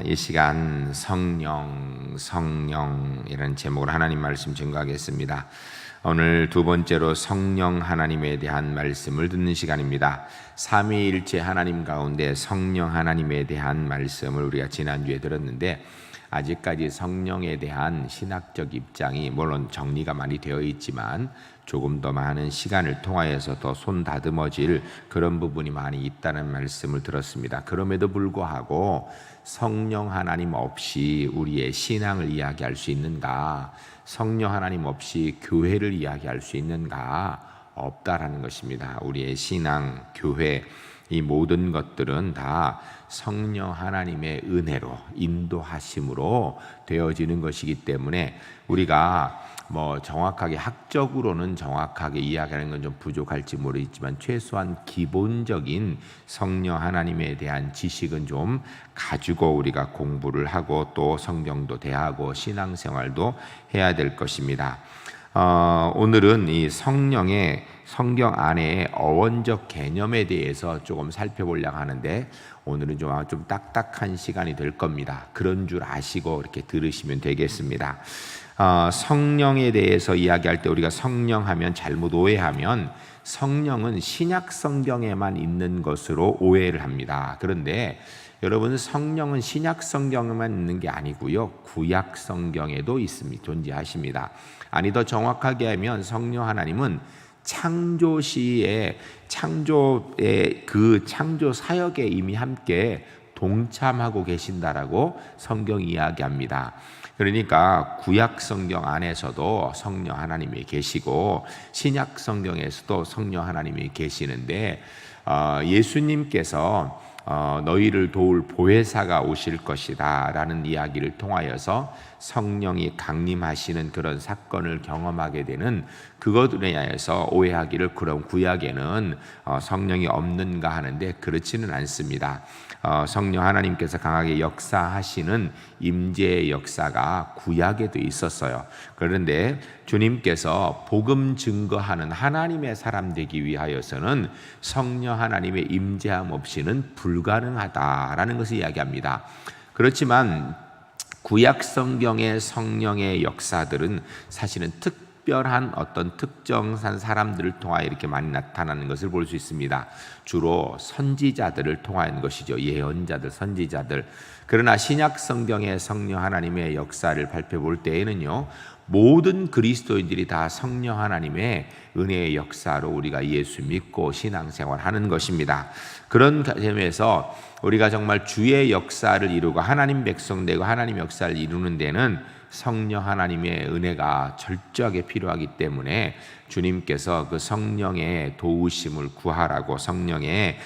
이 시간 성령이라는 제목으로 하나님 말씀 증거하겠습니다. 오늘 두 번째로 성령 하나님에 대한 말씀을 듣는 시간입니다. 삼위일체 하나님 가운데 성령 하나님에 대한 말씀을 우리가 지난주에 들었는데, 아직까지 성령에 대한 신학적 입장이 물론 정리가 많이 되어 있지만 조금 더 많은 시간을 통하여서 더 손다듬어질 그런 부분이 많이 있다는 말씀을 들었습니다. 그럼에도 불구하고 성령 하나님 없이 우리의 신앙을 이야기할 수 있는가? 성령 하나님 없이 교회를 이야기할 수 있는가? 없다라는 것입니다. 우리의 신앙, 교회, 이 모든 것들은 다 성령 하나님의 은혜로, 인도하심으로 되어지는 것이기 때문에 우리가 정확하게 학적으로는 정확하게 이야기하는 건 좀 부족할지 모르겠지만 최소한 기본적인 성령 하나님에 대한 지식은 좀 가지고 우리가 공부를 하고 또 성경도 대하고 신앙생활도 해야 될 것입니다. 오늘은 이 성경 안에 어원적 개념에 대해서 조금 살펴보려고 하는데, 오늘은 좀 딱딱한 시간이 될 겁니다. 그런 줄 아시고 이렇게 들으시면 되겠습니다. 성령에 대해서 이야기할 때 우리가 성령하면 잘못 오해하면 성령은 신약 성경에만 있는 것으로 오해를 합니다. 그런데 여러분, 성령은 신약 성경에만 있는 게 아니고요, 구약 성경에도 있습니다. 존재하십니다. 아니, 더 정확하게 하면 성령 하나님은 창조의 그 창조 사역에 이미 함께 동참하고 계신다라고 성경이 이야기합니다. 그러니까 구약 성경 안에서도 성령 하나님이 계시고 신약 성경에서도 성령 하나님이 계시는데, 예수님께서 너희를 도울 보혜사가 오실 것이다 라는 이야기를 통하여서 성령이 강림하시는 그런 사건을 경험하게 되는, 그것에 대해서 오해하기를 그럼 구약에는 성령이 없는가 하는데 그렇지는 않습니다. 성령 하나님께서 강하게 역사하시는 임재의 역사가 구약에도 있었어요. 그런데 주님께서 복음 증거하는 하나님의 사람 되기 위하여서는 성령 하나님의 임재함 없이는 불가능하다라는 것을 이야기합니다. 그렇지만 구약 성경의 성령의 역사들은 사실은 특별한 어떤 특정한 사람들을 통하여 이렇게 많이 나타나는 것을 볼 수 있습니다. 주로 선지자들을 통하는 것이죠. 예언자들, 선지자들. 그러나 신약 성경의 성령 하나님의 역사를 살펴볼 때에는요, 모든 그리스도인들이 다 성령 하나님의 은혜의 역사로 우리가 예수 믿고 신앙생활하는 것입니다. 그런 점에서 우리가 정말 주의 역사를 이루고 하나님 백성 되고 하나님 역사를 이루는 데는 성령 하나님의 은혜가 철저하게 필요하기 때문에 주님께서 그 성령의 도우심을 구하라고, 성령의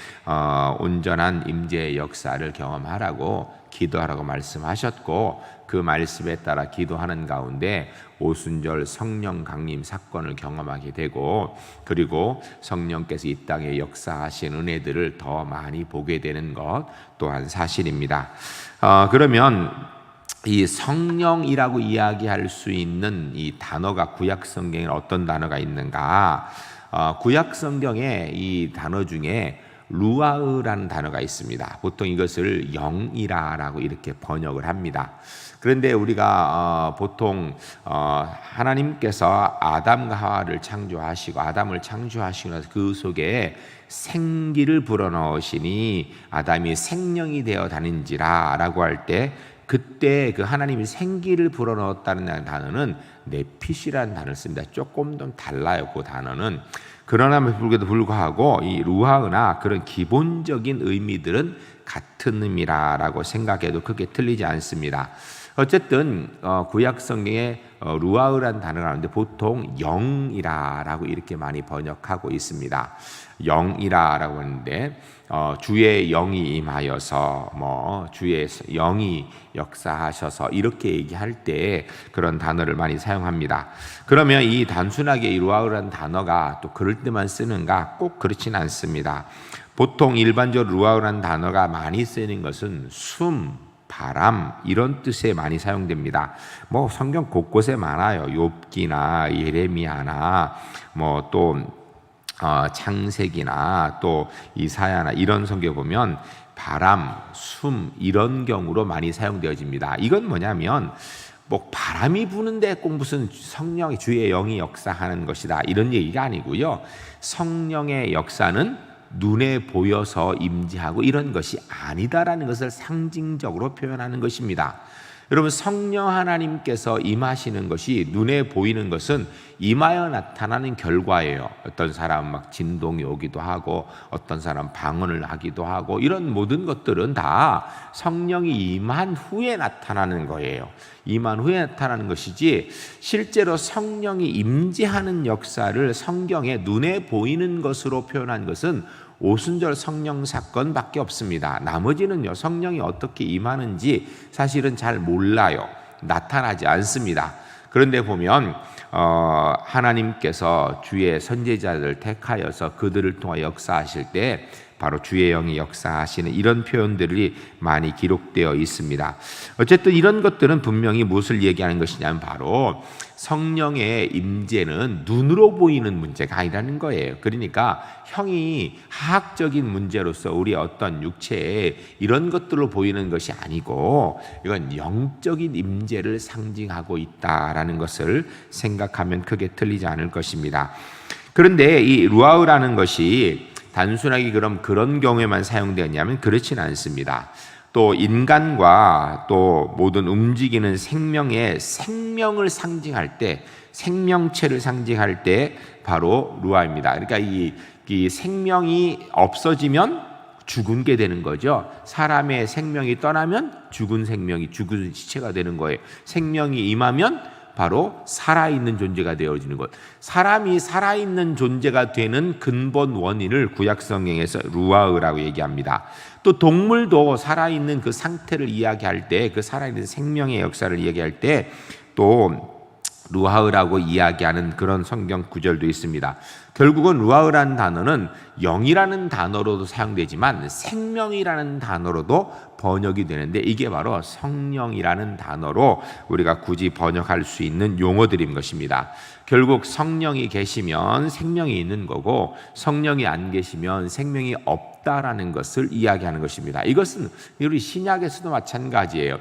온전한 임재의 역사를 경험하라고 기도하라고 말씀하셨고, 그 말씀에 따라 기도하는 가운데 오순절 성령 강림 사건을 경험하게 되고, 그리고 성령께서 이 땅에 역사하신 은혜들을 더 많이 보게 되는 것 또한 사실입니다. 그러면 이 성령이라고 이야기할 수 있는 이 단어가 구약 성경에 어떤 단어가 있는가? 구약 성경에 이 단어 중에 루아흐라는 단어가 있습니다. 보통 이것을 영이라고 이렇게 번역을 합니다. 그런데 우리가 보통 하나님께서 아담과 하와를 창조하시고 아담을 창조하시고 나서 그 속에 생기를 불어넣으시니 아담이 생명이 되어 다닌지라 라고 할 때, 그때 그 하나님이 생기를 불어넣었다는 단어는 네핏이라는 단어를 씁니다. 조금 좀 달라요, 그 단어는. 그러나에도 불구하고 이 루아흐나 그런 기본적인 의미들은 같은 의미라고 생각해도 크게 틀리지 않습니다. 어쨌든 구약 성경에 루아흐라는 단어가 나오는데 보통 영이라고 이렇게 많이 번역하고 있습니다. 영이라고 하는데 주의 영이 임하여서 주의 영이 역사하셔서 이렇게 얘기할 때 그런 단어를 많이 사용합니다. 그러면 이 단순하게 이 루아흐라는 단어가 또 그럴 때만 쓰는가? 꼭 그렇지는 않습니다. 보통 일반적으로 루아흐라는 단어가 많이 쓰이는 것은 숨, 바람 이런 뜻에 많이 사용됩니다. 성경 곳곳에 많아요. 욥기나 예레미야나 또 창세기나 또 이사야나 이런 성경에 보면 바람, 숨 이런 경우로 많이 사용되어집니다. 이건 뭐냐면 뭐 바람이 부는데 꼭 무슨 성령의 주의 영이 역사하는 것이다 이런 얘기가 아니고요. 성령의 역사는 눈에 보여서 임재하고 이런 것이 아니다라는 것을 상징적으로 표현하는 것입니다. 여러분, 성령 하나님께서 임하시는 것이 눈에 보이는 것은 임하여 나타나는 결과예요. 어떤 사람은 막 진동이 오기도 하고 어떤 사람은 방언을 하기도 하고 이런 모든 것들은 다 성령이 임한 후에 나타나는 거예요. 임한 후에 나타나는 것이지 실제로 성령이 임재하는 역사를 성경에 눈에 보이는 것으로 표현한 것은 오순절 성령 사건밖에 없습니다. 나머지는요, 성령이 어떻게 임하는지 사실은 잘 몰라요. 나타나지 않습니다. 그런데 보면 하나님께서 주의 선지자들을 택하여서 그들을 통해 역사하실 때 바로 주의 영이 역사하시는 이런 표현들이 많이 기록되어 있습니다. 어쨌든 이런 것들은 분명히 무엇을 얘기하는 것이냐면 바로 성령의 임재는 눈으로 보이는 문제가 아니라는 거예요. 그러니까 형이 화학적인 문제로서 우리의 어떤 육체에 이런 것들로 보이는 것이 아니고 이건 영적인 임재를 상징하고 있다라는 것을 생각하면 크게 틀리지 않을 것입니다. 그런데 이 루아흐라는 것이 단순하게 그런 경우에만 사용되었냐면 그렇지는 않습니다. 또 인간과 또 모든 움직이는 생명의 생명을 상징할 때, 생명체를 상징할 때 바로 루아입니다. 그러니까 이 생명이 없어지면 죽은 게 되는 거죠. 사람의 생명이 떠나면 죽은 생명이 죽은 시체가 되는 거예요. 생명이 임하면 바로 살아있는 존재가 되어지는 것. 사람이 살아있는 존재가 되는 근본 원인을 구약 성경에서 루아흐라고 얘기합니다. 또 동물도 살아있는 그 상태를 이야기할 때, 그 살아있는 생명의 역사를 이야기할 때 또 루아흐라고 이야기하는 그런 성경 구절도 있습니다. 결국은 루아흐라는 단어는 영이라는 단어로도 사용되지만 생명이라는 단어로도 번역이 되는데 이게 바로 성령이라는 단어로 우리가 굳이 번역할 수 있는 용어들인 것입니다. 결국 성령이 계시면 생명이 있는 거고 성령이 안 계시면 생명이 없다라는 것을 이야기하는 것입니다. 이것은 우리 신약에서도 마찬가지예요.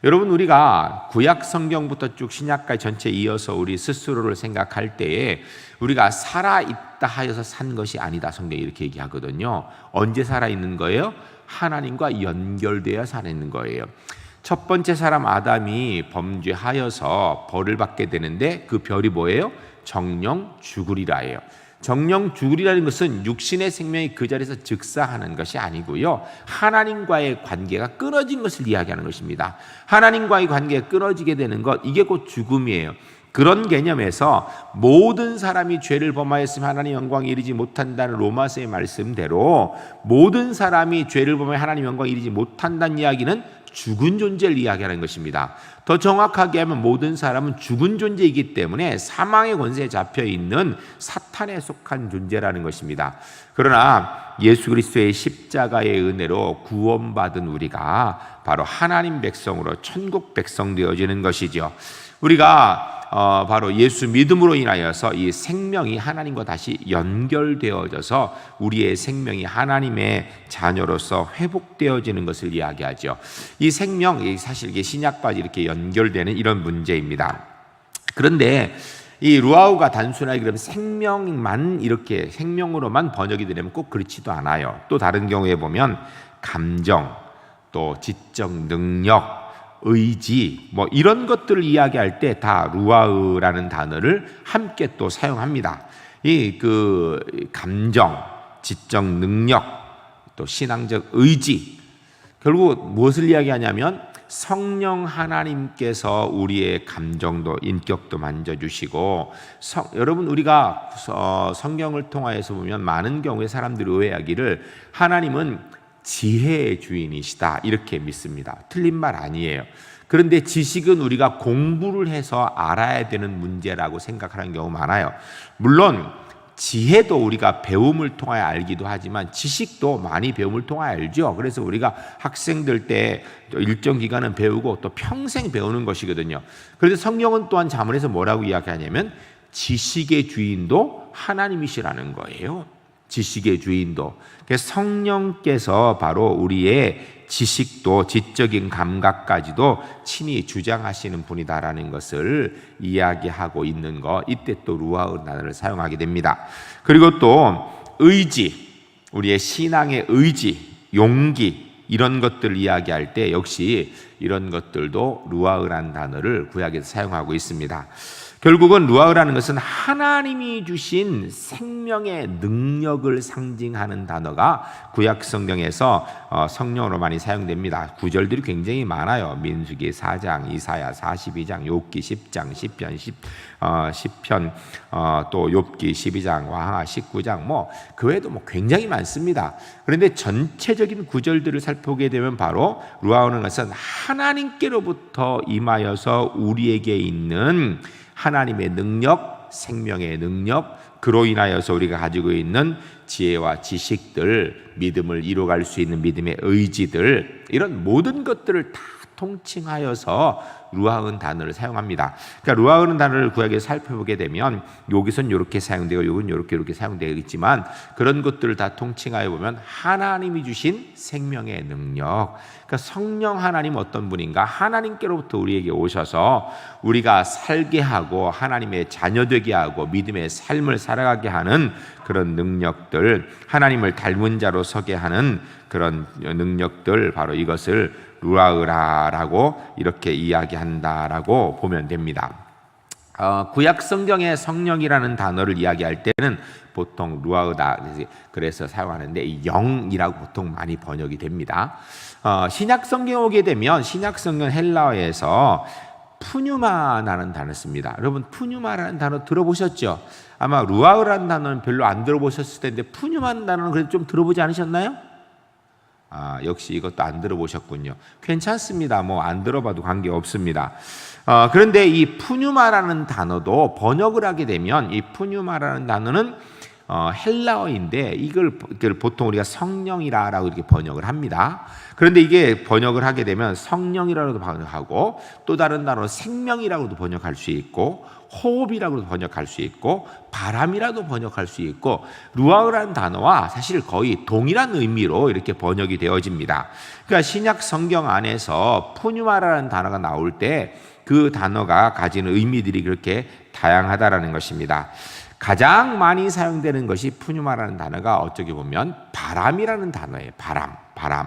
여러분, 우리가 구약 성경부터 쭉 신약까지 전체 이어서 우리 스스로를 생각할 때에 우리가 살아있다 하여서 산 것이 아니다. 성경이 이렇게 얘기하거든요. 언제 살아있는 거예요? 하나님과 연결되어 살아있는 거예요. 첫 번째 사람 아담이 범죄하여서 벌을 받게 되는데 그 벌이 뭐예요? 정령 죽으리라예요. 정령 죽으리라는 것은 육신의 생명이 그 자리에서 즉사하는 것이 아니고요. 하나님과의 관계가 끊어진 것을 이야기하는 것입니다. 하나님과의 관계가 끊어지게 되는 것, 이게 곧 죽음이에요. 그런 개념에서 모든 사람이 죄를 범하였으면 하나님 영광에 이르지 못한다는 로마서의 말씀대로 모든 사람이 죄를 범하여 하나님 영광에 이르지 못한다는 이야기는 죽은 존재를 이야기하는 것입니다. 더 정확하게 하면 모든 사람은 죽은 존재이기 때문에 사망의 권세에 잡혀있는 사탄에 속한 존재라는 것입니다. 그러나 예수 그리스도의 십자가의 은혜로 구원받은 우리가 바로 하나님 백성으로 천국 백성 되어지는 것이죠. 우리가 바로 예수 믿음으로 인하여서 이 생명이 하나님과 다시 연결되어져서 우리의 생명이 하나님의 자녀로서 회복되어지는 것을 이야기하죠. 이 생명, 사실 이게 신약과 이렇게 연결되는 이런 문제입니다. 그런데 이 루아흐가 단순하게 그럼 생명만 이렇게 생명으로만 번역이 되려면 꼭 그렇지도 않아요. 또 다른 경우에 보면 감정, 또 지적 능력, 의지 뭐 이런 것들을 이야기할 때 다 루아흐라는 단어를 함께 또 사용합니다. 이 그 감정, 지적 능력, 또 신앙적 의지, 결국 무엇을 이야기하냐면 성령 하나님께서 우리의 감정도 인격도 만져주시고 여러분, 우리가 성경을 통하여서 보면 많은 경우에 사람들이 오해하기를 하나님은 지혜의 주인이시다 이렇게 믿습니다. 틀린 말 아니에요. 그런데 지식은 우리가 공부를 해서 알아야 되는 문제라고 생각하는 경우 많아요. 물론 지혜도 우리가 배움을 통하여 알기도 하지만 지식도 많이 배움을 통하여 알죠. 그래서 우리가 학생들 때 일정 기간은 배우고 또 평생 배우는 것이거든요. 그래서 성경은 또한 잠언에서 뭐라고 이야기하냐면 지식의 주인도 하나님이시라는 거예요. 지식의 주인도. 성령께서 바로 우리의 지식도 지적인 감각까지도 친히 주장하시는 분이다라는 것을 이야기하고 있는 것. 이때 또 루아흐라는 단어를 사용하게 됩니다. 그리고 또 의지, 우리의 신앙의 의지, 용기, 이런 것들을 이야기할 때 역시 이런 것들도 루아흐라는 단어를 구약에서 사용하고 있습니다. 결국은 루아흐라는 것은 하나님이 주신 생명의 능력을 상징하는 단어가 구약 성경에서 성령으로 많이 사용됩니다. 구절들이 굉장히 많아요. 민수기 4장, 이사야 42장, 욥기 10장, 시편 또 욥기 12장, 왕하 19장, 그 외에도 굉장히 많습니다. 그런데 전체적인 구절들을 살펴보게 되면 바로 루아흐라는 것은 하나님께로부터 임하여서 우리에게 있는 하나님의 능력, 생명의 능력, 그로 인하여서 우리가 가지고 있는 지혜와 지식들, 믿음을 이루어갈 수 있는 믿음의 의지들, 이런 모든 것들을 다 통칭하여서 루아흐는 단어를 사용합니다. 그러니까 루아흐는 단어를 구약에서 살펴보게 되면 여기선 이렇게 사용되고 여기는 이렇게 사용되어 있지만 그런 것들을 다 통칭하여 보면 하나님이 주신 생명의 능력, 그러니까 성령 하나님 어떤 분인가? 하나님께로부터 우리에게 오셔서 우리가 살게 하고 하나님의 자녀 되게 하고 믿음의 삶을 살아가게 하는 그런 능력들, 하나님을 닮은 자로 서게 하는 그런 능력들, 바로 이것을 루아흐라라고 이렇게 이야기한다라고 보면 됩니다. 구약 성경의 성령이라는 단어를 이야기할 때는 보통 루아흐다 그래서 사용하는데 영이라고 보통 많이 번역이 됩니다. 신약 성경에 오게 되면 신약 성경 헬라어에서 푸뉴마라는 단어를 씁니다. 여러분 푸뉴마라는 단어 들어보셨죠? 아마 루아흐라는 단어는 별로 안 들어보셨을 텐데 푸뉴마라는 단어는 그래도 좀 들어보지 않으셨나요? 역시 이것도 안 들어보셨군요. 괜찮습니다. 안 들어봐도 관계 없습니다. 그런데 이 푸뉴마라는 단어도 번역을 하게 되면 이 푸뉴마라는 단어는 헬라어인데 이걸 보통 우리가 성령이라고 이렇게 번역을 합니다. 그런데 이게 번역을 하게 되면 성령이라고도 번역하고 또 다른 단어로 생명이라고도 번역할 수 있고 호흡이라고도 번역할 수 있고 바람이라도 번역할 수 있고 루아흐라는 단어와 사실 거의 동일한 의미로 이렇게 번역이 되어집니다. 그러니까 신약 성경 안에서 푸뉴마라는 단어가 나올 때 그 단어가 가지는 의미들이 그렇게 다양하다라는 것입니다. 가장 많이 사용되는 것이 푸뉴마라는 단어가 어떻게 보면 바람이라는 단어예요. 바람.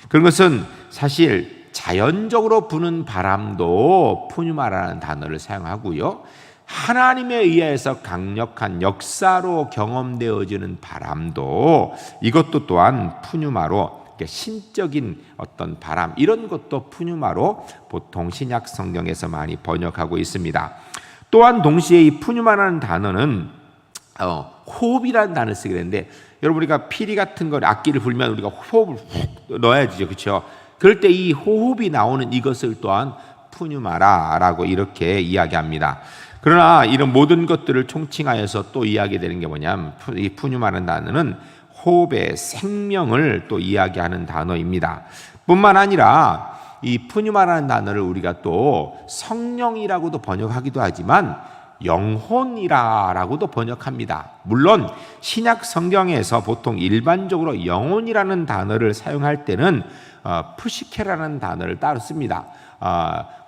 그런 것은 사실 자연적으로 부는 바람도 푸뉴마라는 단어를 사용하고요. 하나님에 의해서 강력한 역사로 경험되어지는 바람도 이것도 또한 푸뉴마로, 신적인 어떤 바람, 이런 것도 푸뉴마로 보통 신약 성경에서 많이 번역하고 있습니다. 또한 동시에 이 푸뉴마라는 단어는 호흡이라는 단어를 쓰게 되는데, 여러분 우리가 피리 같은 거 악기를 불면 우리가 호흡을 훅 넣어야죠, 그렇죠? 그럴 때 이 호흡이 나오는 이것을 또한 푸뉴마라라고 이렇게 이야기합니다. 그러나 이런 모든 것들을 총칭하여서 또 이야기되는 게 뭐냐면 이 푸뉴마라는 단어는 호흡의 생명을 또 이야기하는 단어입니다. 뿐만 아니라 이 푸뉴마라는 단어를 우리가 또 성령이라고도 번역하기도 하지만 영혼이라고도 번역합니다. 물론 신약 성경에서 보통 일반적으로 영혼이라는 단어를 사용할 때는 푸시케라는 단어를 따로 씁니다.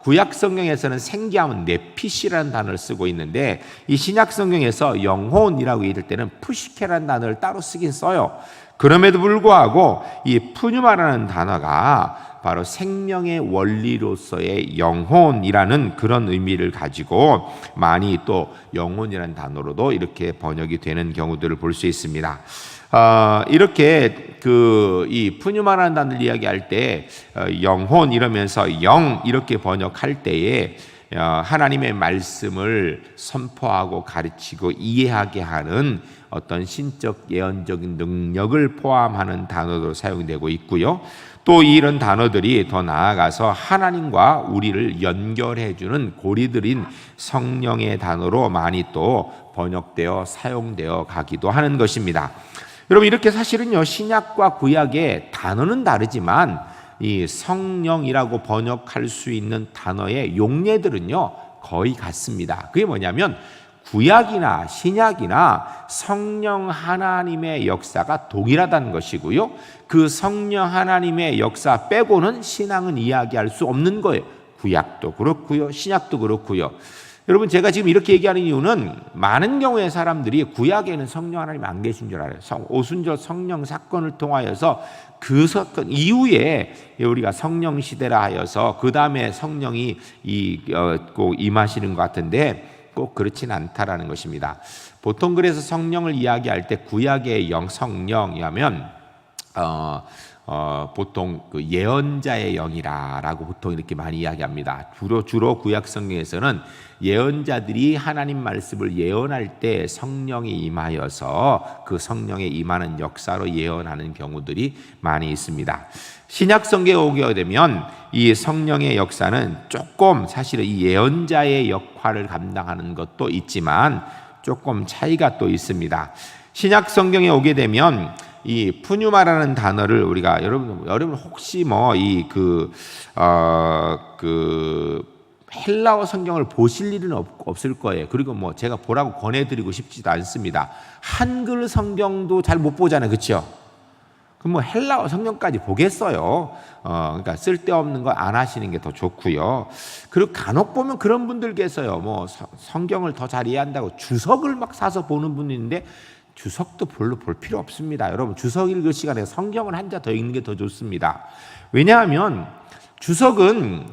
구약 성경에서는 생기하면 네피시라는 단어를 쓰고 있는데 이 신약 성경에서 영혼이라고 이럴 때는 푸시케라는 단어를 따로 쓰긴 써요. 그럼에도 불구하고 이 푸뉴마라는 단어가 바로 생명의 원리로서의 영혼이라는 그런 의미를 가지고 많이 또 영혼이라는 단어로도 이렇게 번역이 되는 경우들을 볼 수 있습니다. 이렇게 이 푸뉴마라는 단어를 이야기할 때 영혼 이러면서 영 이렇게 번역할 때에 하나님의 말씀을 선포하고 가르치고 이해하게 하는 어떤 신적 예언적인 능력을 포함하는 단어도 사용되고 있고요. 또 이런 단어들이 더 나아가서 하나님과 우리를 연결해주는 고리들인 성령의 단어로 많이 또 번역되어 사용되어 가기도 하는 것입니다. 여러분 이렇게 사실은요 신약과 구약의 단어는 다르지만 이 성령이라고 번역할 수 있는 단어의 용례들은요 거의 같습니다. 그게 뭐냐면 구약이나 신약이나 성령 하나님의 역사가 동일하다는 것이고요. 그 성령 하나님의 역사 빼고는 신앙은 이야기할 수 없는 거예요. 구약도 그렇고요, 신약도 그렇고요. 여러분, 제가 지금 이렇게 얘기하는 이유는 많은 경우에 사람들이 구약에는 성령 하나님 안 계신 줄 알아요. 오순절 성령 사건을 통하여서 그 사건 이후에 우리가 성령 시대라 하여서 그 다음에 성령이 꼭 임하시는 것 같은데 꼭 그렇지는 않다라는 것입니다. 보통 그래서 성령을 이야기할 때 구약의 성령이라면 보통 그 예언자의 영이라고 보통 이렇게 많이 이야기합니다. 주로 구약 성경에서는 예언자들이 하나님 말씀을 예언할 때 성령이 임하여서 그 성령의 임하는 역사로 예언하는 경우들이 많이 있습니다. 신약 성경에 오게 되면 이 성령의 역사는 조금 사실은 이 예언자의 역할을 감당하는 것도 있지만 조금 차이가 또 있습니다. 신약 성경에 오게 되면 이 푸뉴마라는 단어를 우리가 여러분 혹시 헬라어 성경을 보실 일은 없을 거예요. 그리고 제가 보라고 권해드리고 싶지도 않습니다. 한글 성경도 잘 못 보잖아요, 그렇죠? 그럼 헬라어 성경까지 보겠어요? 그러니까 쓸데없는 거 안 하시는 게 더 좋고요. 그리고 간혹 보면 그런 분들 계세요. 성경을 더 잘 이해한다고 주석을 막 사서 보는 분이 있는데 주석도 별로 볼 필요 없습니다. 여러분, 주석 읽을 시간에 성경을 한 자 더 읽는 게 더 좋습니다. 왜냐하면 주석은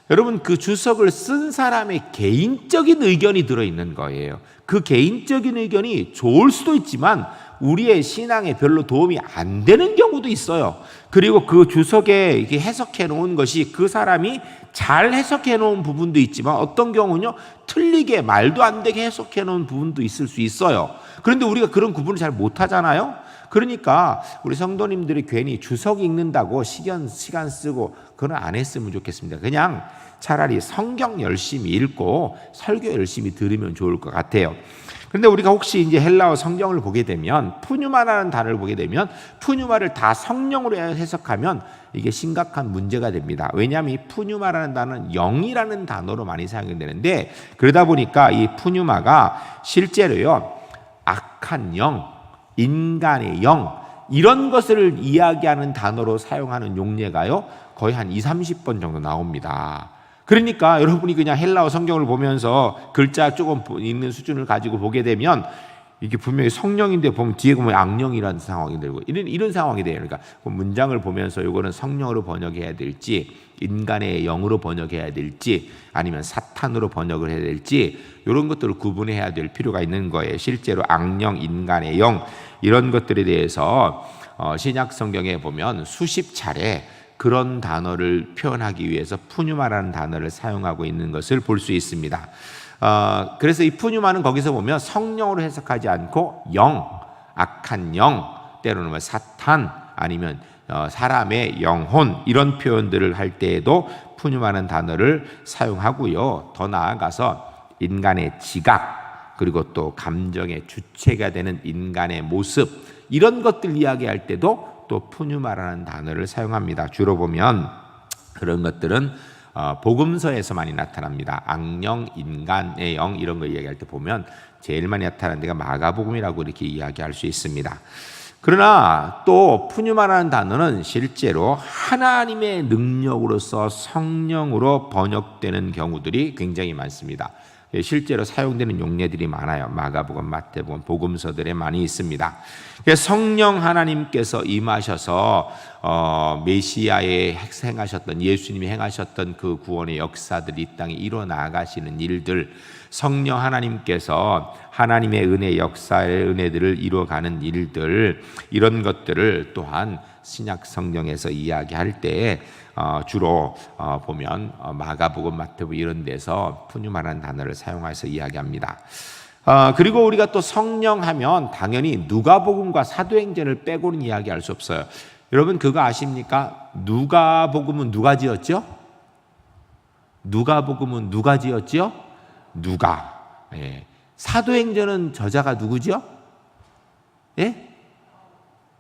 여러분 그 주석을 쓴 사람의 개인적인 의견이 들어있는 거예요. 그 개인적인 의견이 좋을 수도 있지만 우리의 신앙에 별로 도움이 안 되는 경우도 있어요. 그리고 그 주석에 이렇게 해석해 놓은 것이 그 사람이 잘 해석해 놓은 부분도 있지만 어떤 경우는요 틀리게 말도 안 되게 해석해 놓은 부분도 있을 수 있어요. 그런데 우리가 그런 구분을 잘 못하잖아요. 그러니까 우리 성도님들이 괜히 주석 읽는다고 시간 쓰고 그건 안 했으면 좋겠습니다. 그냥 차라리 성경 열심히 읽고 설교 열심히 들으면 좋을 것 같아요. 그런데 우리가 혹시 이제 헬라어 성경을 보게 되면 푸뉴마라는 단어를 보게 되면 푸뉴마를 다 성령으로 해석하면 이게 심각한 문제가 됩니다. 왜냐하면 이 푸뉴마라는 단어는 영이라는 단어로 많이 사용이 되는데 그러다 보니까 이 푸뉴마가 실제로요 악한 영, 인간의 영 이런 것을 이야기하는 단어로 사용하는 용례가요 거의 한 20-30번 정도 나옵니다. 그러니까 여러분이 그냥 헬라어 성경을 보면서 글자 조금 있는 수준을 가지고 보게 되면 이게 분명히 성령인데 보면 뒤에 보면 악령이라는 상황이 되고 이런 상황이 돼요. 그러니까 그 문장을 보면서 이거는 성령으로 번역해야 될지 인간의 영으로 번역해야 될지 아니면 사탄으로 번역을 해야 될지 이런 것들을 구분해야 될 필요가 있는 거예요. 실제로 악령, 인간의 영 이런 것들에 대해서 신약 성경에 보면 수십 차례 그런 단어를 표현하기 위해서 푸뉴마라는 단어를 사용하고 있는 것을 볼 수 있습니다. 그래서 이 푸뉴마는 거기서 보면 성령으로 해석하지 않고 영, 악한 영, 때로는 사탄 아니면 사람의 영혼 이런 표현들을 할 때에도 푸뉴마라는 단어를 사용하고요. 더 나아가서 인간의 지각 그리고 또 감정의 주체가 되는 인간의 모습 이런 것들 이야기할 때도 또 푸뉴마라는 단어를 사용합니다. 주로 보면 그런 것들은 복음서에서 많이 나타납니다. 악령, 인간의 영 이런 거 이야기할 때 보면 제일 많이 나타나는 데가 마가복음이라고 이렇게 이야기할 수 있습니다. 그러나 또 푸뉴마라는 단어는 실제로 하나님의 능력으로서 성령으로 번역되는 경우들이 굉장히 많습니다. 실제로 사용되는 용례들이 많아요. 마가복음, 마태복음, 복음서들에 많이 있습니다. 성령 하나님께서 임하셔서 메시아의 행하셨던 예수님이 행하셨던 그 구원의 역사들이 이 땅에 이루어나가시는 일들 성령 하나님께서 하나님의 은혜 역사의 은혜들을 이루어가는 일들 이런 것들을 또한 신약 성경에서 이야기할 때 주로 보면 마가복음, 마태복음 이런 데서 푸뉴마라는 단어를 사용해서 이야기합니다. 그리고 우리가 또 성령하면 당연히 누가복음과 사도행전을 빼고는 이야기할 수 없어요. 여러분 그거 아십니까? 누가복음은 누가 지었죠? 누가복음은 누가 지었죠? 누가. 예. 사도행전은 저자가 누구죠? 예?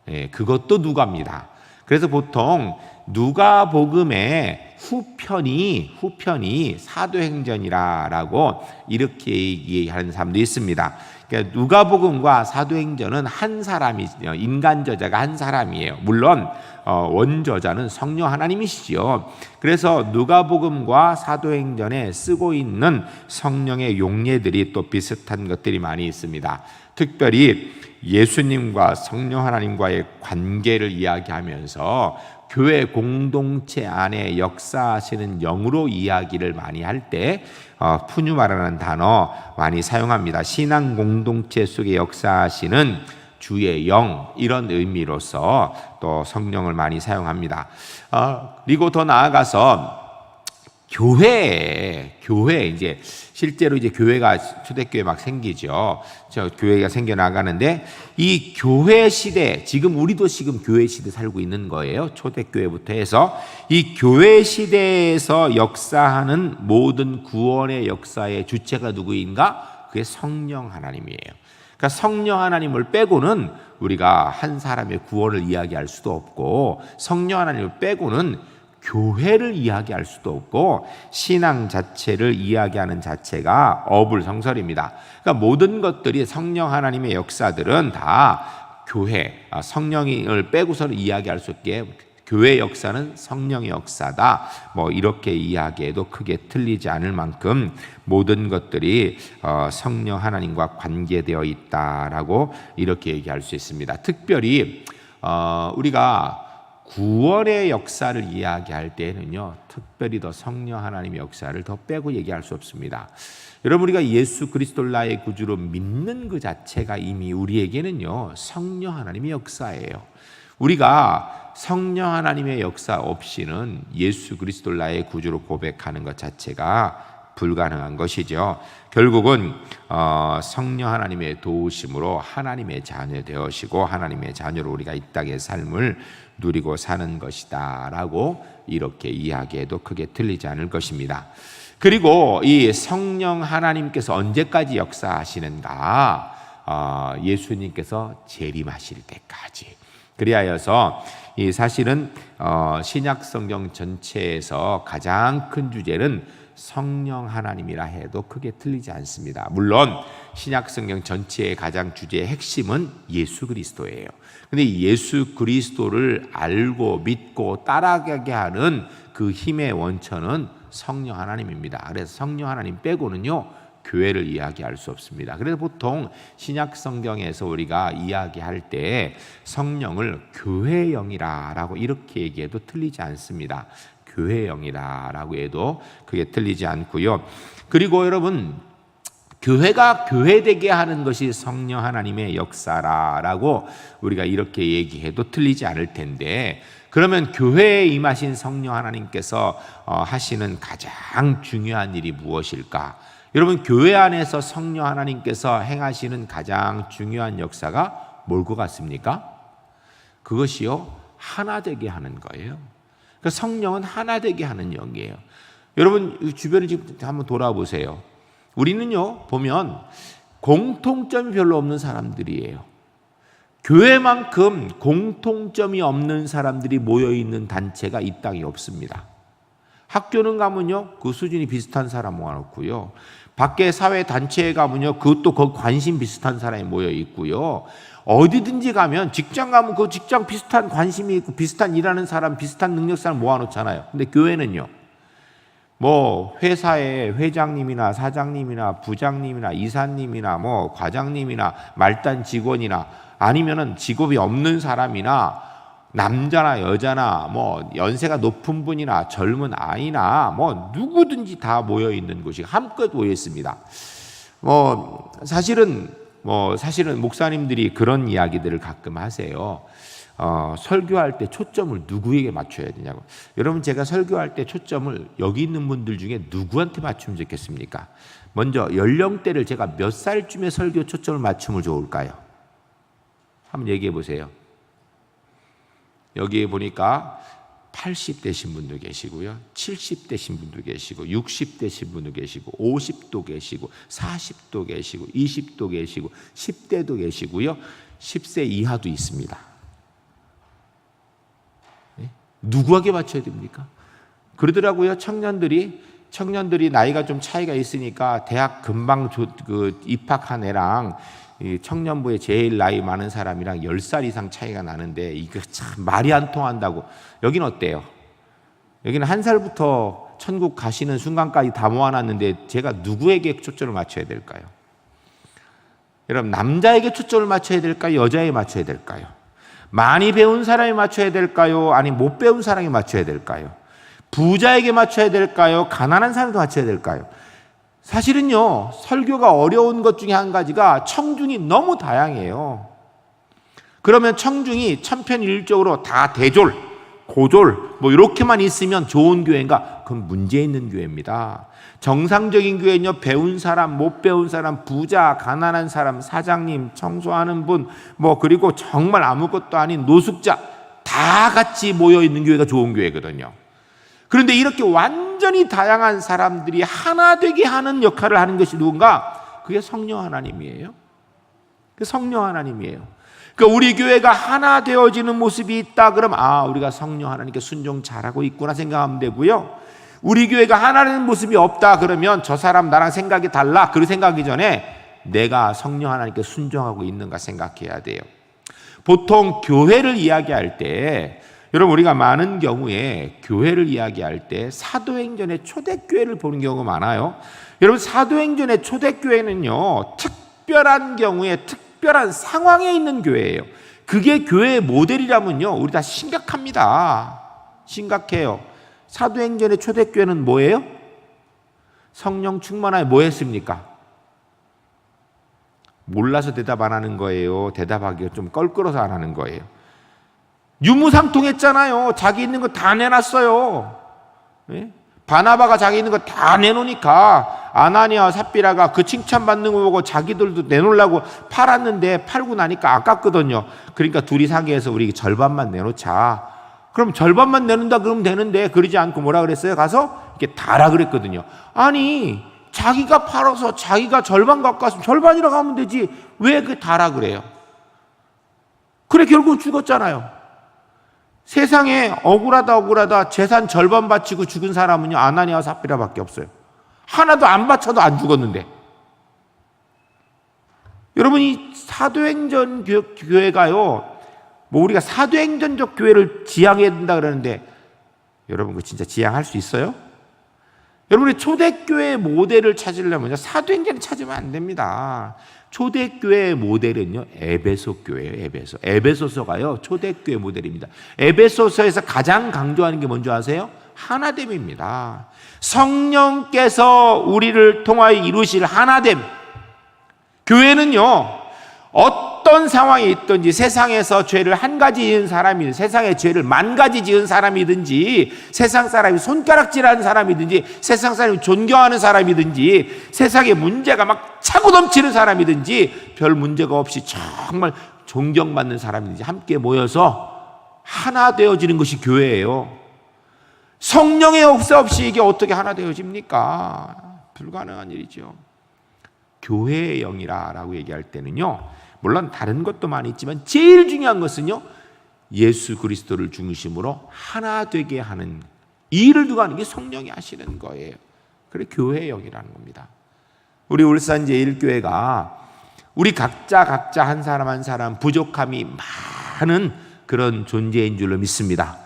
예, 그것도 누가입니다. 그래서 보통 누가복음에 후편이 사도행전이라고 이렇게 얘기하는 사람도 있습니다. 그러니까 누가복음과 사도행전은 한 사람이, 인간 저자가 한 사람이에요. 물론 원저자는 성령 하나님이시죠. 그래서 누가복음과 사도행전에 쓰고 있는 성령의 용례들이 또 비슷한 것들이 많이 있습니다. 특별히 예수님과 성령 하나님과의 관계를 이야기하면서 교회 공동체 안에 역사하시는 영으로 이야기를 많이 할 때 푸뉴마라는 단어 많이 사용합니다. 신앙 공동체 속에 역사하시는 주의 영, 이런 의미로서 또 성령을 많이 사용합니다. 그리고 더 나아가서 교회 이제 실제로 이제 교회가 초대교회 막 생기죠. 교회가 생겨 나가는데 이 교회 시대, 지금 우리도 지금 교회 시대 살고 있는 거예요. 초대교회부터 해서 이 교회 시대에서 역사하는 모든 구원의 역사의 주체가 누구인가? 그게 성령 하나님이에요. 그러니까 성령 하나님을 빼고는 우리가 한 사람의 구원을 이야기할 수도 없고, 성령 하나님을 빼고는 교회를 이야기할 수도 없고, 신앙 자체를 이야기하는 자체가 어불성설입니다. 그러니까 모든 것들이 성령 하나님의 역사들은 다 교회, 성령을 빼고서는 이야기할 수 없게 교회 역사는 성령의 역사다, 이렇게 이야기해도 크게 틀리지 않을 만큼 모든 것들이 성령 하나님과 관계되어 있다라고 이렇게 얘기할 수 있습니다. 특별히 우리가 구원의 역사를 이야기할 때는요, 특별히 더 성령 하나님의 역사를 더 빼고 얘기할 수 없습니다. 여러분, 우리가 예수 그리스도를 나의 구주로 믿는 그 자체가 이미 우리에게는요, 성령 하나님의 역사예요. 우리가 성령 하나님의 역사 없이는 예수 그리스도를 나의 구주로 고백하는 것 자체가 불가능한 것이죠. 결국은 성령 하나님의 도우심으로 하나님의 자녀 되어시고 하나님의 자녀로 우리가 이 땅의 삶을 누리고 사는 것이다 라고 이렇게 이야기해도 크게 틀리지 않을 것입니다. 그리고 이 성령 하나님께서 언제까지 역사하시는가? 예수님께서 재림하실 때까지. 그리하여서 이 사실은 신약 성경 전체에서 가장 큰 주제는 성령 하나님이라 해도 크게 틀리지 않습니다. 물론 신약 성경 전체의 가장 주제의 핵심은 예수 그리스도예요. 근데 예수 그리스도를 알고 믿고 따라가게 하는 그 힘의 원천은 성령 하나님입니다. 그래서 성령 하나님 빼고는요, 교회를 이야기할 수 없습니다. 그래서 보통 신약 성경에서 우리가 이야기할 때 성령을 교회의 영이라고 이렇게 얘기해도 틀리지 않습니다. 교회의 영이라고 해도 그게 틀리지 않고요. 그리고 여러분, 교회가 교회되게 하는 것이 성령 하나님의 역사라고 우리가 이렇게 얘기해도 틀리지 않을 텐데, 그러면 교회에 임하신 성령 하나님께서 하시는 가장 중요한 일이 무엇일까? 여러분, 교회 안에서 성령 하나님께서 행하시는 가장 중요한 역사가 뭘 것 같습니까? 그것이요, 하나 되게 하는 거예요. 그러니까 성령은 하나 되게 하는 영이에요. 여러분, 주변을 지금 한번 돌아보세요. 우리는요, 보면 공통점이 별로 없는 사람들이에요. 교회만큼 공통점이 없는 사람들이 모여있는 단체가 이 땅에 없습니다. 학교는 가면요, 그 수준이 비슷한 사람 모아놓고요. 밖에 사회 단체에 가면요, 그것도 그 관심 비슷한 사람이 모여 있고요. 어디든지 가면, 직장 가면 그 직장 비슷한 관심이 있고 비슷한 일하는 사람, 비슷한 능력 사람 모아놓잖아요. 근데 교회는요, 회사에 회장님이나 사장님이나 부장님이나 이사님이나 과장님이나 말단 직원이나 아니면은 직업이 없는 사람이나 남자나 여자나 연세가 높은 분이나 젊은 아이나 누구든지 다 모여 있는 곳이 한껏 모여 있습니다. 사실은 목사님들이 그런 이야기들을 가끔 하세요. 설교할 때 초점을 누구에게 맞춰야 되냐고. 여러분, 제가 설교할 때 초점을 여기 있는 분들 중에 누구한테 맞추면 좋겠습니까? 먼저 연령대를 제가 몇 살쯤에 설교 초점을 맞추면 좋을까요? 한번 얘기해 보세요. 여기에 보니까 80대신 분도 계시고요, 70대신 분도 계시고, 60대신 분도 계시고, 50도 계시고, 40도 계시고, 20도 계시고, 10대도 계시고요, 10세 이하도 있습니다. 네? 누구에게 맞춰야 됩니까? 그러더라고요. 청년들이 나이가 좀 차이가 있으니까 대학 금방 입학한 애랑 이 청년부에 제일 나이 많은 사람이랑 10살 이상 차이가 나는데 이거 참 말이 안 통한다고. 여긴 어때요? 여기는 1살부터 천국 가시는 순간까지 다 모아놨는데 제가 누구에게 초점을 맞춰야 될까요? 여러분, 남자에게 초점을 맞춰야 될까요? 여자에게 맞춰야 될까요? 많이 배운 사람이 맞춰야 될까요? 아니 못 배운 사람이 맞춰야 될까요? 부자에게 맞춰야 될까요? 가난한 사람도 맞춰야 될까요? 사실은요, 설교가 어려운 것 중에 한 가지가 청중이 너무 다양해요. 그러면 청중이 천편일률적으로 다 대졸, 고졸 뭐 이렇게만 있으면 좋은 교회인가? 그건 문제 있는 교회입니다. 정상적인 교회는요, 배운 사람, 못 배운 사람, 부자, 가난한 사람, 사장님, 청소하는 분, 뭐 그리고 정말 아무것도 아닌 노숙자 다 같이 모여 있는 교회가 좋은 교회거든요. 그런데 이렇게 완전히 다양한 사람들이 하나 되게 하는 역할을 하는 것이 누군가? 그게 성령 하나님이에요. 그 성령 하나님이에요. 그러니까 우리 교회가 하나 되어지는 모습이 있다 그러면 우리가 성령 하나님께 순종 잘하고 있구나 생각하면 되고요. 우리 교회가 하나 되는 모습이 없다 그러면 저 사람 나랑 생각이 달라. 그렇게 생각하기 전에 내가 성령 하나님께 순종하고 있는가 생각해야 돼요. 보통 교회를 이야기할 때 여러분, 우리가 많은 경우에 교회를 이야기할 때 사도행전의 초대교회를 보는 경우가 많아요. 여러분, 사도행전의 초대교회는요, 특별한 경우에 특별한 상황에 있는 교회예요. 그게 교회의 모델이라면요, 우리 다 심각합니다. 심각해요. 사도행전의 초대교회는 뭐예요? 성령 충만하에 뭐 했습니까? 몰라서 대답 안 하는 거예요? 대답하기가 좀 껄끄러서 안 하는 거예요? 유무상통했잖아요. 자기 있는 거 다 내놨어요. 네? 바나바가 자기 있는 거 다 내놓으니까 아나니아와 삽비라가 그 칭찬받는 거 보고 자기들도 내놓으려고 팔았는데 팔고 나니까 아깝거든요. 그러니까 둘이 상의해서 우리 절반만 내놓자. 그럼 절반만 내놓는다 그러면 되는데 그러지 않고 뭐라 그랬어요? 가서 이렇게 다라 그랬거든요. 아니, 자기가 팔아서 자기가 절반 갖고 왔으면 절반이라고 하면 되지 왜 그 다라 그래요? 그래 결국은 죽었잖아요. 세상에 억울하다 재산 절반 바치고 죽은 사람은요, 아나니아와 삽비라밖에 없어요. 하나도 안 바쳐도 안 죽었는데. 여러분, 이 사도행전 교회가요, 뭐 우리가 사도행전적 교회를 지향해야 된다 그러는데 여러분, 그 진짜 지향할 수 있어요? 여러분이 초대교회의 모델을 찾으려면 사도행전을 찾으면 안 됩니다. 초대교회의 모델은요, 에베소 교회예요. 에베소서가요, 초대교회 모델입니다. 에베소서에서 가장 강조하는 게 뭔지 아세요? 하나됨입니다. 성령께서 우리를 통하여 이루실 하나됨. 교회는요, 어떤 상황이 있든지 세상에서 죄를 한 가지 지은 사람이든 세상에 죄를 10,000가지 지은 사람이든지 세상 사람이 손가락질하는 사람이든지 세상 사람이 존경하는 사람이든지 세상에 문제가 막 차고 넘치는 사람이든지 별 문제가 없이 정말 존경받는 사람이든지 함께 모여서 하나 되어지는 것이 교회예요. 성령의 역사 없이 이게 어떻게 하나 되어집니까? 불가능한 일이죠. 교회의 영이라고 얘기할 때는요, 물론 다른 것도 많이 있지만 제일 중요한 것은요, 예수 그리스도를 중심으로 하나 되게 하는 이 일을 누가 하는 게 성령이 하시는 거예요. 그래 교회의 영이라는 겁니다. 우리 울산 제1교회가 우리 각자 한 사람 한 사람 부족함이 많은 그런 존재인 줄로 믿습니다.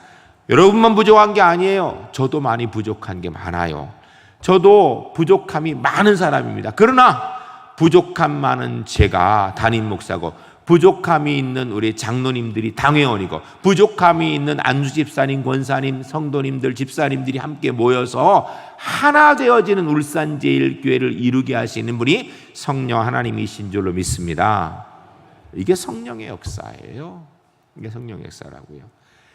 여러분만 부족한 게 아니에요. 저도 많이 부족한 게 많아요. 저도 부족함이 많은 사람입니다. 그러나 부족함 많은 제가 담임 목사고 부족함이 있는 우리 장로님들이 당회원이고 부족함이 있는 안수 집사님, 권사님, 성도님들, 집사님들이 함께 모여서 하나 되어지는 울산 제1교회를 이루게 하시는 분이 성령 하나님이신 줄로 믿습니다. 이게 성령의 역사예요. 이게 성령의 역사라고요.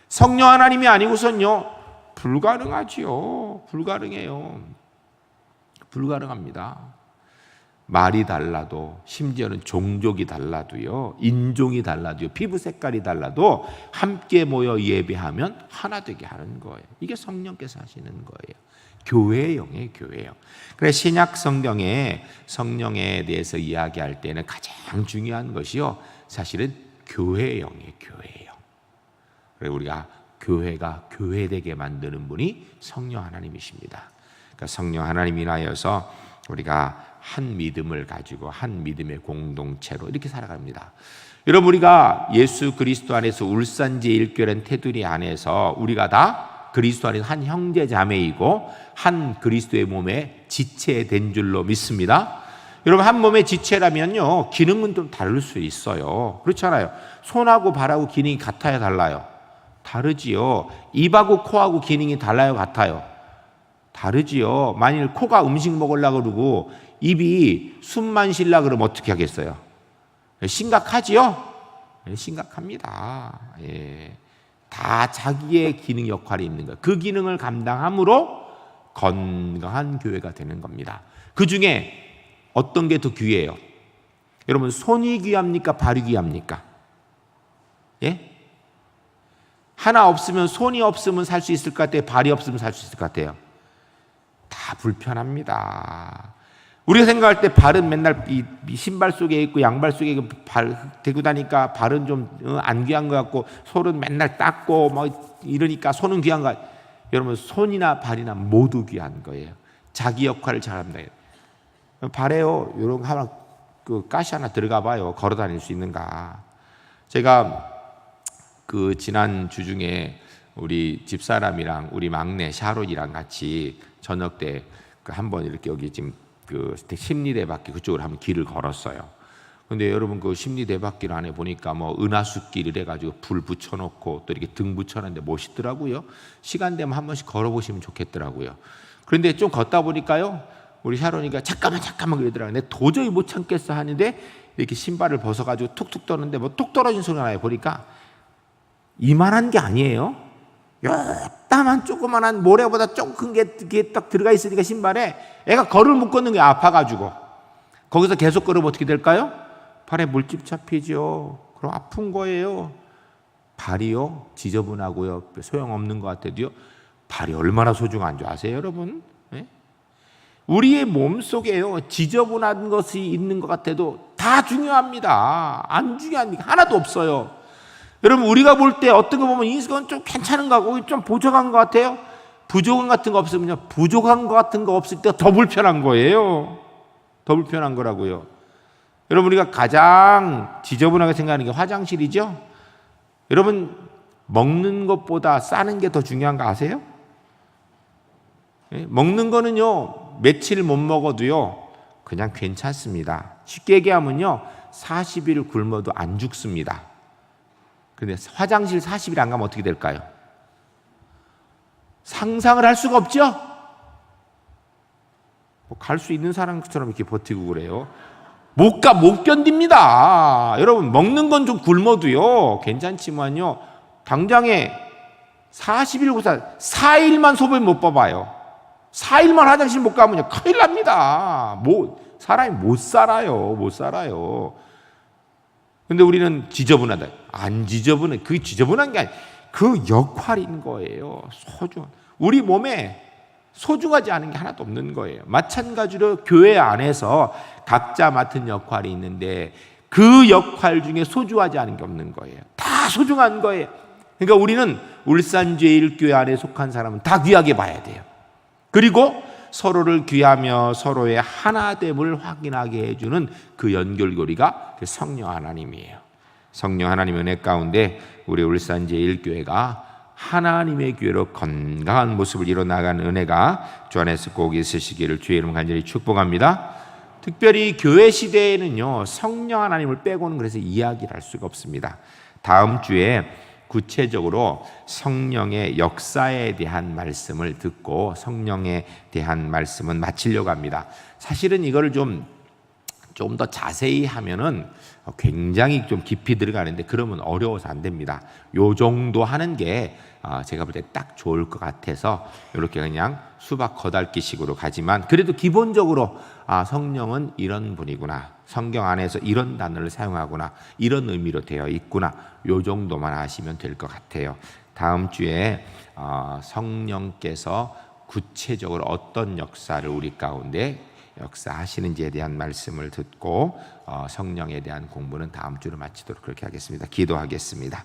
성령 하나님이 아니고선요, 불가능하지요. 불가능해요. 불가능합니다. 말이 달라도, 심지어는 종족이 달라도요, 인종이 달라도요, 피부 색깔이 달라도 함께 모여 예배하면 하나 되게 하는 거예요. 이게 성령께서 하시는 거예요. 교회의 영의 교회예요. 그래서 신약 성경에 성령에 대해서 이야기할 때는 가장 중요한 것이요, 사실은 교회의 영의 교회예요. 그래서 우리가 교회가 교회되게 만드는 분이 성령 하나님이십니다. 그러니까 성령 하나님이 인하여서 우리가 한 믿음을 가지고 한 믿음의 공동체로 이렇게 살아갑니다. 여러분, 우리가 예수 그리스도 안에서 울산제일교회라는 테두리 안에서 우리가 다 그리스도 안에서 한 형제 자매이고 한 그리스도의 몸에 지체된 줄로 믿습니다. 여러분, 한 몸의 지체라면요, 기능은 좀 다를 수 있어요. 그렇잖아요. 손하고 발하고 기능이 같아요, 달라요? 다르지요. 입하고 코하고 기능이 달라요, 같아요? 다르지요. 만일 코가 음식 먹으려고 그러고 입이 숨만 쉬려고 그러면 어떻게 하겠어요? 심각하지요? 심각합니다. 예. 다 자기의 기능 역할이 있는 거예요. 그 기능을 감당함으로 건강한 교회가 되는 겁니다. 그 중에 어떤 게 더 귀해요? 여러분, 손이 귀합니까? 발이 귀합니까? 예? 하나 없으면, 손이 없으면 살 수 있을 것 같아요? 발이 없으면 살 수 있을 것 같아요? 다 불편합니다. 우리가 생각할 때 발은 맨날 이 신발 속에 있고 양발 속에 발 대고 다니까 발은 좀 안 귀한 것 같고, 손은 맨날 닦고 뭐 이러니까 손은 귀한 거 같아요. 여러분, 손이나 발이나 모두 귀한 거예요. 자기 역할을 잘합니다. 발에요, 이런 거 하나, 그 가시 하나 들어가 봐요. 걸어 다닐 수 있는가. 제가 그 지난 주 중에 우리 집사람이랑 우리 막내 샤롯이랑 같이 저녁 때 한번 이렇게 여기 지금 그 심리대바퀴 그쪽으로 한번 길을 걸었어요. 근데 여러분, 그 심리대바퀴를 안에 보니까 뭐 은하수길을 해가지고 불 붙여놓고 또 이렇게 등 붙여놨는데 멋있더라고요. 시간 되면 한 번씩 걸어보시면 좋겠더라고요. 그런데 좀 걷다 보니까요, 우리 샤론이가 잠깐만 그러더라고요. 내가 도저히 못 참겠어 하는데 이렇게 신발을 벗어가지고 툭툭 떠는데 뭐 뚝 떨어진 소리가 나요. 보니까 이만한 게 아니에요. 요따만 조그만한 모래보다 조금 큰 게 딱 들어가 있으니까 신발에 애가 걸을 못 걷는 게 아파가지고, 거기서 계속 걸으면 어떻게 될까요? 발에 물집 잡히죠. 그럼 아픈 거예요. 발이요, 지저분하고요, 소용없는 것 같아도요, 발이 얼마나 소중한 줄 아세요, 여러분? 네? 우리의 몸 속에요, 지저분한 것이 있는 것 같아도 다 중요합니다. 안 중요한 게 하나도 없어요. 여러분, 우리가 볼 때 어떤 거 보면 이건 좀 괜찮은 거 같고 좀 부족한 것 같아요. 부족한 같은 거 없으면요, 부족한 것 같은 거 없을 때 더 불편한 거예요. 더 불편한 거라고요. 여러분, 우리가 가장 지저분하게 생각하는 게 화장실이죠. 여러분, 먹는 것보다 싸는 게 더 중요한 거 아세요? 먹는 거는요, 며칠 못 먹어도요 그냥 괜찮습니다. 쉽게 얘기하면요, 40일 굶어도 안 죽습니다. 그런데 화장실 40일 안 가면 어떻게 될까요? 상상을 할 수가 없죠? 갈 수 있는 사람처럼 이렇게 버티고 그래요. 못 견딥니다. 여러분, 먹는 건 좀 굶어도요 괜찮지만요, 당장에 40일 고사 4일만 소변 못 봐봐요. 4일만 화장실 못 가면요 큰일 납니다. 사람이 못 살아요. 근데 우리는 지저분하다. 안 지저분해. 그 지저분한 게 아니라 그 역할인 거예요. 우리 몸에 소중하지 않은 게 하나도 없는 거예요. 마찬가지로 교회 안에서 각자 맡은 역할이 있는데 그 역할 중에 소중하지 않은 게 없는 거예요. 다 소중한 거예요. 그러니까 우리는 울산제일교회 안에 속한 사람은 다 귀하게 봐야 돼요. 그리고 서로를 귀하며 서로의 하나됨을 확인하게 해주는 그 연결고리가 성령 하나님이에요. 성령 하나님의 은혜 가운데 우리 울산제일교회가 하나님의 교회로 건강한 모습을 이뤄나가는 은혜가 주 안에서 꼭 있으시기를 주의 이름 간절히 축복합니다. 특별히 교회 시대에는요, 성령 하나님을 빼고는 그래서 이야기를 할 수가 없습니다. 다음 주에 구체적으로 성령의 역사에 대한 말씀을 듣고 성령에 대한 말씀은 마치려고 합니다. 사실은 이거를 좀 더 자세히 하면은 굉장히 좀 깊이 들어가는데 그러면 어려워서 안 됩니다. 요 정도 하는 게 제가 볼 때 딱 좋을 것 같아서 이렇게 그냥 수박 거달기식으로 가지만, 그래도 기본적으로 성령은 이런 분이구나, 성경 안에서 이런 단어를 사용하구나, 이런 의미로 되어 있구나, 요 정도만 아시면 될 것 같아요. 다음 주에 성령께서 구체적으로 어떤 역사를 우리 가운데 역사하시는지에 대한 말씀을 듣고 성령에 대한 공부는 다음 주로 마치도록 그렇게 하겠습니다. 기도하겠습니다.